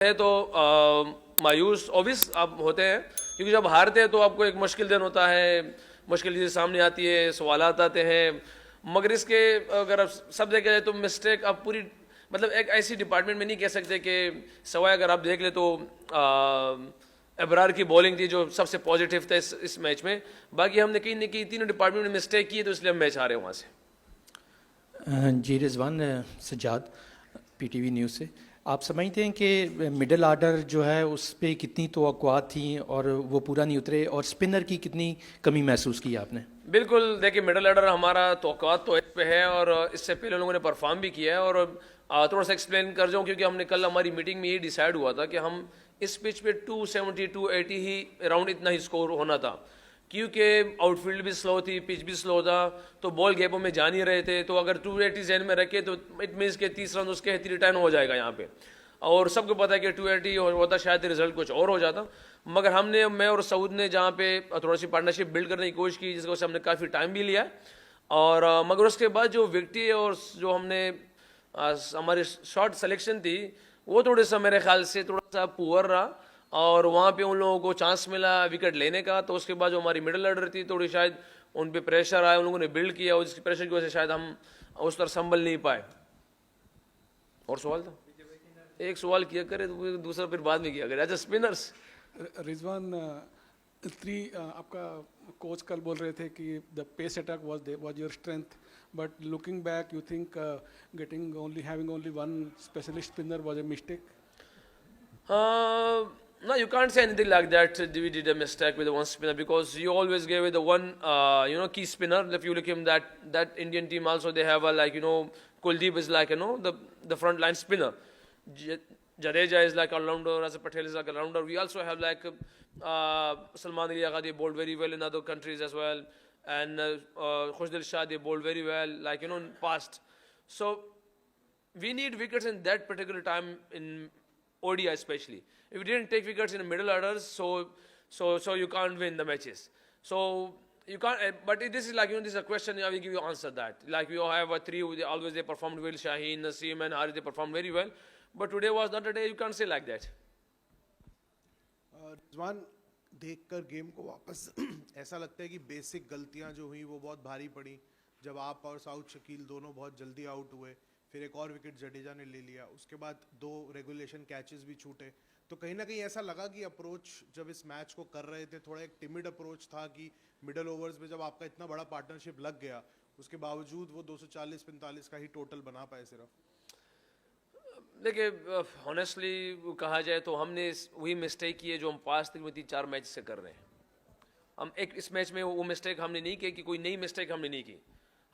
ہے تو مایوس اوبیس آپ ہوتے ہیں، کیونکہ جب ہارتے ہیں تو آپ کو ایک مشکل دن ہوتا ہے، مشکل چیزیں سامنے آتی ہے، سوالات آتے ہیں. مگر اس کے اگر آپ سب دیکھا جائے تو مسٹیک آپ پوری مطلب ایک ایسی ڈپارٹمنٹ میں نہیں کہہ سکتے کہ سوائے اگر آپ دیکھ لیں تو ابرار کی بولنگ تھی جو سب سے پازیٹیو تھا اس میچ میں. باقی ہم نے کہیں نہ کہیں تینوں ڈپارٹمنٹ میں مسٹیک کی تو اس لیے ہم میچ ہارے وہاں سے. جی Rizwan Sajjad P T V news سے، آپ سمجھتے ہیں کہ مڈل آرڈر جو ہے اس پہ کتنی توقعات تھیں اور وہ پورا نہیں اترے، اور اسپنر کی کتنی کمی محسوس کی آپ نے؟ بالکل دیکھیے، مڈل آرڈر ہمارا توقعات تو اس پہ ہے اور اس سے پہلے لوگوں نے پرفارم بھی کیا ہے. اور تھوڑا سا ایکسپلین کر جاؤں کیونکہ ہم نے کل ہماری میٹنگ میں یہ ڈیسائیڈ ہوا تھا کہ ہم اس پچ پہ 270 280 ہی اراؤنڈ اتنا ہی اسکور ہونا تھا، کیونکہ آؤٹ فیلڈ بھی سلو تھی، پچ بھی سلو تھا، تو بال گیپوں میں جا نہیں رہے تھے. تو اگر 280 ذہن میں رکھے تو اٹ مینس کہ 30 رن اس کے 3 ہو جائے گا یہاں پہ. اور سب کو پتا ہے کہ 280 ہوتا شاید رزلٹ کچھ اور ہو جاتا. مگر ہم نے، میں اور سعود نے جہاں پہ تھوڑا سی پارٹنرشپ بلڈ کرنے کی کوشش کی، جس کو ہم نے کافی ٹائم بھی لیا. اور مگر اس کے بعد جو وکٹی اور جو ہم نے ہماری شارٹ سلیکشن تھی وہ تھوڑے سا میرے خیال سے تھوڑا سا پور رہا، اور وہاں پہ ان لوگوں کو چانس ملا وکٹ لینے کا. تو اس کے بعد جو ہماری مڈل آرڈر تھی تھوڑی شاید ان پہ پریشر آیا، ان لوگوں نے بلڈ کیا، اور اس پریشر کی وجہ سے شاید ہم اس طرح سنبھل نہیں پائے. اور سوال تھا ایک سوال کیا کرے تو دوسرا پھر بعد میں کیا کرے. اچھا اسپنرس رضوان آپ کا کوچ کل بول رہے تھے کہ the pace attack was your strength, but looking back you think getting only having only one specialist spinner was a mistake? No, you can't say anything like that. We did a mistake with the one spinner because you always gave it the one, key spinner. If you look him, that Indian team also they have a Kuldeep is like the front line spinner. Jadeja is like all-rounder. Azhar Patel is like a rounder. We also have like Salman Ali Agha, they bowled very well in other countries as well, and Khushdil Shah, they bowled very well in past. So we need wickets in that particular time in ODI especially. If you didn't take wickets in the middle orders, so you can't win the matches. So you can't. But this is like this is a question. I will give you answer that. Like we have three. They performed well. Shaheen, Naseem, and Harith, they performed very well. But today was not a day. You can't say like that. رضوان دیکھ کر game کو واپس ایسا لگتا ہے کہ basic غلطیاں جو ہوئیں وہ بہت بھاری پڑیں. جب آپ اور سعود شکیل دونوں بہت جلدی آؤٹ ہوئے، پھر ایک اور وکٹ جڈیجا نے لے لیا، اس کے بعد 2 ریگولیشن کیچز بھی چھوٹے، تو کہیں نہ کہیں ایسا لگا کہ اپروچ جب اس میچ کو کر رہے تھے تھوڑا ایک ٹیمڈ اپروچ تھا کہ مڈل اوورز میں جب آپ کا اتنا بڑا پارٹنرشپ لگ گیا اس کے باوجود وہ 240-45 کا ہی ٹوٹل بنا پائے صرف. دیکھیے ہانیسٹلی کہا جائے تو ہم نے وہی مسٹیک کی ہے جو ہم پاس تک میں 3-4 میچ سے کر رہے ہیں. ہم ایک اس میچ میں وہ مسٹیک ہم نے نہیں کی کہ کوئی نئی مسٹیک ہم نے نہیں کی.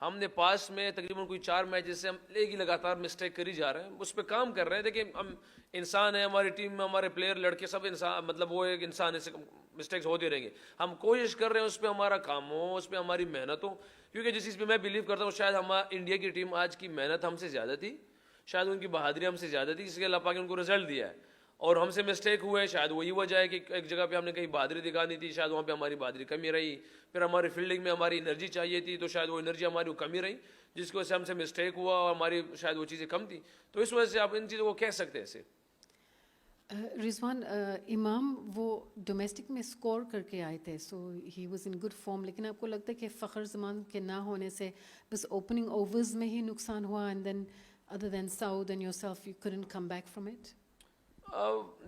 ہم نے پاس میں تقریباً کوئی 4 میچ سے ہم ایک ہی لگاتار مسٹیک کری جا رہے ہیں، اس پہ کام کر رہے ہیں. دیکھیں ہم انسان ہیں، ہماری ٹیم میں ہمارے پلیئر لڑکے سب انسان، مطلب وہ ایک انسان ہے، مسٹیکس ہوتے رہیں گے. ہم کوشش کر رہے ہیں اس پہ ہمارا کام ہو، اس پہ ہماری محنت ہو، کیونکہ جس چیز پہ میں بلیو کرتا ہوں شاید ہمارا انڈیا کی ٹیم آج کی محنت ہم سے زیادہ تھی، شاید ان کی بہادری ہم سے زیادہ تھی، اس لیے اللہ پاک نے ان کو رزلٹ دیا ہے. اور ہم سے مسٹیک ہوئے، شاید وہی وجہ ہے کہ ایک جگہ پہ ہم نے کہیں بہادری دکھانی تھی، شاید وہاں پہ ہماری بہادری کمی رہی. پھر ہماری فیلڈنگ میں ہماری انرجی چاہیے تھی تو شاید وہ انرجی ہماری کمی رہی، جس کی وجہ سے ہم سے مسٹیک ہوا اور ہماری شاید وہ چیزیں کم تھیں. تو اس وجہ سے آپ ان چیزوں کو کہہ سکتے ہیں ایسے. رضوان امام وہ ڈومیسٹک میں اسکور کر کے آئے تھے، so he was in good form, لیکن آپ کو لگتا ہے کہ فخر زمان کے نہ ہونے سے بس اوپننگ اوورز میں ہی نقصان ہوا، اینڈ دین ادر دین سعود and yourself you couldn't come back from it؟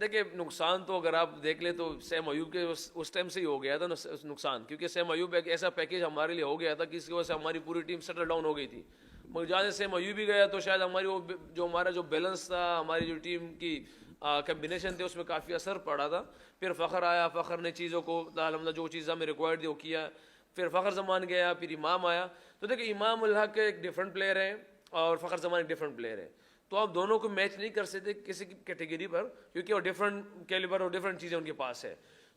دیکھیں نقصان تو اگر آپ دیکھ لیں تو سیم ایوب کے اس ٹائم سے ہی ہو گیا تھا نقصان، کیونکہ سیم ایوب ایک ایسا پیکیج ہمارے لیے ہو گیا تھا کہ اس کی وجہ سے ہماری پوری ٹیم سیٹل ڈاؤن ہو گئی تھی. مگر جہاں سے سیم ایوب بھی گیا تو شاید ہماری وہ جو ہمارا جو بیلنس تھا، ہماری جو ٹیم کی کمبینیشن تھے، اس میں کافی اثر پڑا تھا. پھر فخر آیا، فخر نے چیزوں کو الحمدللہ جو چیز ہمیں ریکوائرڈ تھی وہ کیا. پھر فخر زمان گیا، پھر امام آیا. تو دیکھیں امام الحق ایک ڈفرینٹ پلیئر ہے اور فخر زمان ایک ڈفرینٹ پلیئر ہے، تو آپ دونوں کو میچ نہیں کر سکتے کسی کی کیٹیگری پر، کیونکہ وہ ڈفرینٹ کیلیبر اور ڈفرینٹ چیزیں ان کے پاس ہے.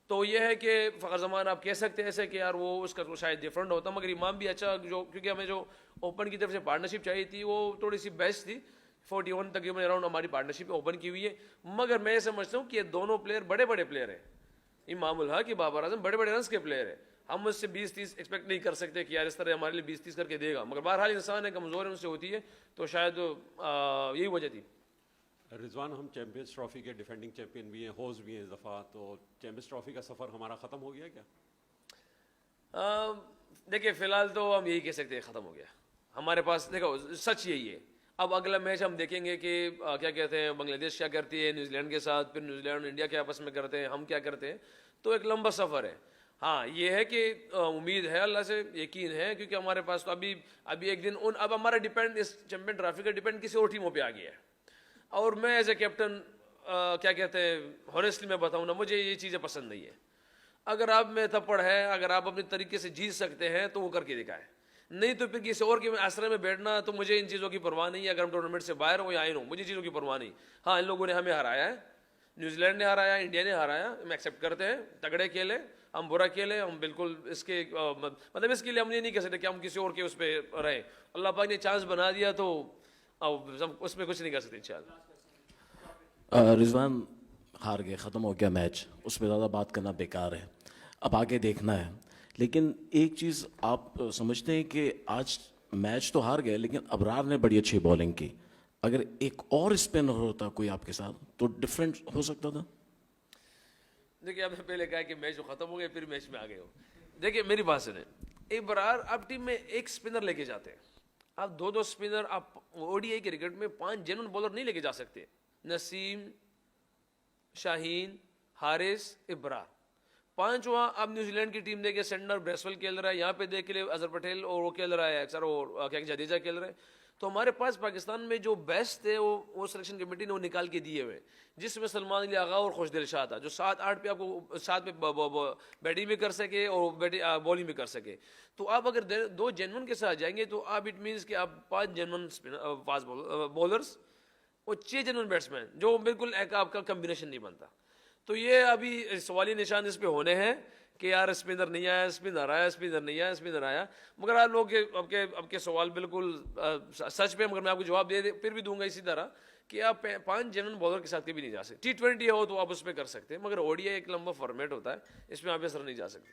تو یہ ہے کہ فخر زمان آپ کہہ سکتے ہیں ایسے کہ یار وہ اس کا تو شاید ڈفرینٹ ہوتا، مگر امام بھی اچھا، جو کیونکہ ہمیں جو اوپن کی طرف سے پارٹنرشپ چاہیے تھی وہ تھوڑی سی بیسٹ تھی. 41 تقریباً اراؤنڈ ہماری پارٹنرشپ اوپن کی ہوئی ہے. مگر میں سمجھتا ہوں کہ یہ دونوں پلیئر بڑے بڑے پلیئر ہیں. امام الحق کی بابر اعظم بڑے بڑے رنس کے پلیئر ہیں. ہم اس سے 20-30 ایکسپیکٹ نہیں کر سکتے کہ یار اس طرح ہمارے لیے 20-30 کر کے دے گا، مگر بہرحال انسان ہے، کمزور ہے، ان سے ہوتی ہے، تو شاید یہی وجہ تھی. رضوان ہم چیمپئنز ٹرافی کے ڈیفینڈنگ چیمپئن بھی ہیں, ہوسٹ بھی ہیں اس دفعہ, تو چیمپئنز ٹرافی کا سفر ہمارا ختم ہو گیا کیا؟ دیکھیں فی الحال تو ہم یہی کہہ سکتے ہیں ختم ہو گیا ہمارے پاس. دیکھو سچ یہی ہے. اب اگلا میچ ہم دیکھیں گے کہ کیا کہتے ہیں بنگلہ دیش کیا کرتی ہے نیوزی لینڈ کے ساتھ, پھر نیوزی لینڈ اور انڈیا کے آپس میں کرتے ہیں, ہم کیا کرتے ہیں. تو ایک لمبا سفر ہے. ہاں یہ ہے کہ امید ہے, اللہ سے یقین ہے, کیونکہ ہمارے پاس تو ابھی ایک دن اب ہمارا ڈیپینڈ اس چیمپئن ٹرافی کا ڈیپینڈ کسی اور ٹیموں پہ آ گیا ہے. اور میں ایز اے کیپٹن کیا کہتے ہیں ہانیسٹلی میں بتاؤں نا, مجھے یہ چیزیں پسند نہیں ہے. اگر آپ میں تھپڑ ہے, اگر آپ اپنے طریقے سے جیت سکتے ہیں تو وہ کر کے دکھائیں, نہیں تو پھر کسی اور کے آسرے میں بیٹھنا. تو مجھے ان چیزوں کی پرواہ نہیں ہے, اگر ہم ٹورنامنٹ سے باہر ہوں یا آئے ہوں, مجھے چیزوں کی پرواہ نہیں. ہاں ان لوگوں نے ہمیں ہرایا ہے, نیوزی لینڈ نے ہرایا, انڈیا نے ہرایا, ہم ایکسیپٹ کرتے ہیں. تگڑے کھیلے, ہم برا کھیلے, ہم بالکل اس کے مطلب اس کے لیے ہم یہ نہیں کہہ سکتے کہ ہم کسی اور کے اس پہ رہیں. اللہ پاک نے چانس بنا دیا تو اس میں کچھ نہیں کر سکتے انشاءاللہ. رضوان ہار گئے, ختم ہو گیا میچ, اس پہ زیادہ بات کرنا بیکار ہے, اب آگے دیکھنا ہے. لیکن ایک چیز آپ سمجھتے ہیں کہ آج میچ تو ہار گئے لیکن ابرار نے بڑی اچھی بالنگ کی, اگر ایک اور اسپنر ہوتا کوئی آپ کے ساتھ تو ڈفرینٹ ہو سکتا تھا؟ دیکھیے آپ نے پہلے کہا کہ میچ جو ختم ہو گئے پھر میچ میں آ گئے ہو. دیکھیے میری بات سنیں, ابرار آپ ٹیم میں ایک اسپنر لے کے جاتے ہیں, آپ دو اسپنر, آپ او ڈی آئی کے کرکٹ میں 5 جینون بالر نہیں لے کے جا سکتے. نسیم, شاہین, حارث, ابرار, 5 وہاں. اب نیوزی لینڈ کی ٹیم دیکھے, سینڈر بریسول کھیل رہا ہے, یہاں پہ دیکھ لے اظہر پٹیل اور وہ کھیل رہا ہے اکثر, اور کیا جڈیجہ کھیل رہے ہیں. تو ہمارے پاس پاکستان میں جو بیسٹ تھے وہ سلیکشن کمیٹی نے وہ نکال کے دیے ہوئے, جس میں سلمان علی آغا اور خوش دل شاہ تھا, جو 7-8 پہ آپ کو 7 پہ بیٹنگ بھی کر سکے اور بالنگ بھی کر سکے. تو آپ اگر 2 جینون کے ساتھ جائیں گے تو آپ اٹ مینس کہ آپ 5 جینون فاسٹ بولرس اور 6 جینون بیٹسمین, جو بالکل ایک آپ کا کمبینیشن نہیں بنتا. تو یہ ابھی سوالی نشان اس پہ ہونے ہیں کہ یار اسپنر نہیں آیا, اسپنر آیا, اسپنر نہیں آیا, اسپنر آیا. مگر آپ لوگ اب کے سوال بالکل سچ پہ, مگر میں آپ کو جواب دے پھر بھی دوں گا اسی طرح کہ آپ 5 جنرل بالر کے ساتھ کبھی نہیں جا سکتے. T20 ہو تو آپ اس پہ کر سکتے ہیں, مگر ODI ایک لمبا فارمیٹ ہوتا ہے, اس میں آپ اس طرح نہیں جا سکتے.